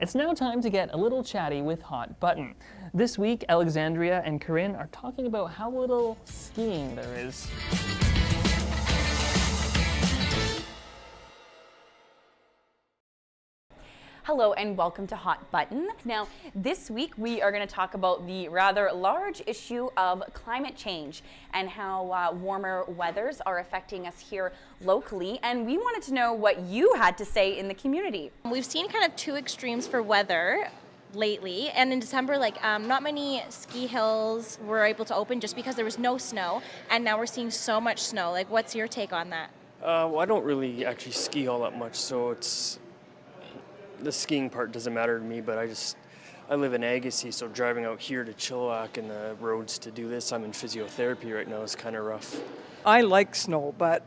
It's now time to get a little chatty with Hot Button. This week, Alexandria and Corrin are talking about how little skiing there is. Hello and welcome to Hot Button. Now, this week we are going to talk about the rather large issue of climate change and how warmer weathers are affecting us here locally. And we wanted to know what you had to say in the community. We've seen kind of two extremes for weather lately, and in December, not many ski hills were able to open just because there was no snow, and now we're seeing so much snow. Like, what's your take on that? Well, I don't really actually ski all that much, so the skiing part doesn't matter to me, but I live in Agassiz, so driving out here to Chilliwack and the roads to do this, I'm in physiotherapy right now, is kind of rough. I like snow, but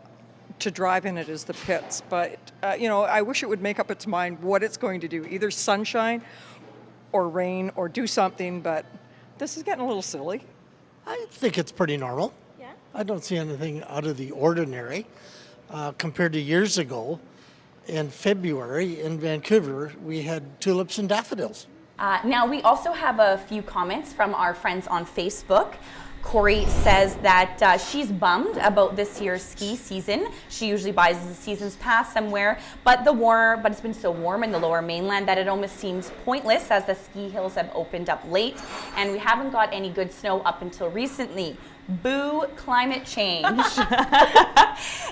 to drive in it is the pits. But, I wish it would make up its mind what it's going to do, either sunshine or rain or do something, but this is getting a little silly. I think it's pretty normal. Yeah. I don't see anything out of the ordinary compared to years ago. In February in Vancouver, we had tulips and daffodils. Now, we also have a few comments from our friends on Facebook. Corey says that she's bummed about this year's ski season. She usually buys the season's pass somewhere, but it's been so warm in the Lower Mainland that it almost seems pointless as the ski hills have opened up late, and we haven't got any good snow up until recently. Boo climate change.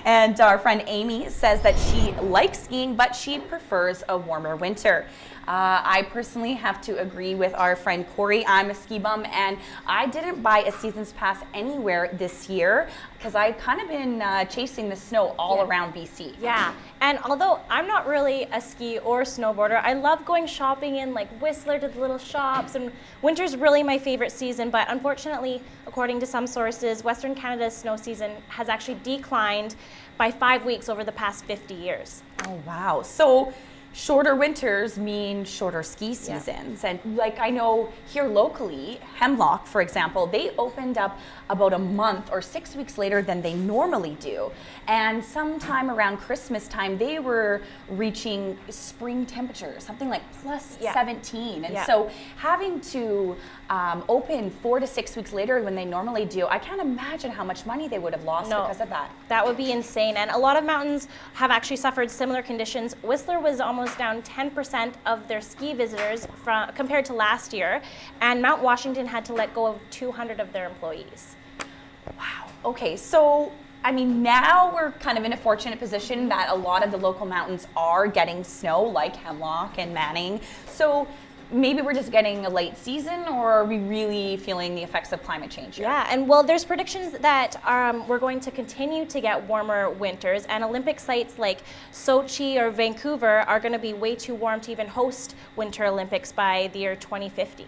And our friend Amy says that she likes skiing, but she prefers a warmer winter. I personally have to agree with our friend Corey. I'm a ski bum, and I didn't buy a season's pass anywhere this year because I've kind of been chasing the snow all around BC. Yeah, and although I'm not really a ski or snowboarder, I love going shopping in Whistler to the little shops, and winter's really my favorite season, but unfortunately, according to some sources, Western Canada's snow season has actually declined by 5 weeks over the past 50 years. Oh, wow. So shorter winters mean shorter ski seasons. Yeah. And I know here locally, Hemlock, for example, they opened up about a month or 6 weeks later than they normally do. And sometime around Christmas time, they were reaching spring temperatures, something like plus 17. And so having to open 4 to 6 weeks later when they normally do, I can't imagine how much money they would have lost because of that. That would be insane. And a lot of mountains have actually suffered similar conditions. Whistler was almost down 10% of their ski visitors compared to last year, and Mount Washington had to let go of 200 of their employees. Wow. Okay, so now we're kind of in a fortunate position that a lot of the local mountains are getting snow, like Hemlock and Manning. So maybe we're just getting a late season, or are we really feeling the effects of climate change here? Yeah, and there's predictions that we're going to continue to get warmer winters, and Olympic sites like Sochi or Vancouver are going to be way too warm to even host Winter Olympics by the year 2050.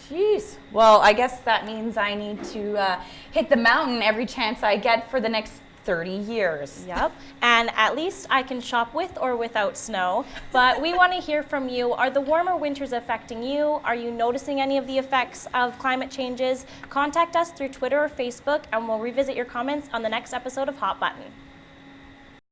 Jeez. Well, I guess that means I need to hit the mountain every chance I get for the next 30 years. Yep, and at least I can shop with or without snow. But we want to hear from you. Are the warmer winters affecting you? Are you noticing any of the effects of climate changes? Contact us through Twitter or Facebook, and we'll revisit your comments on the next episode of Hot Button.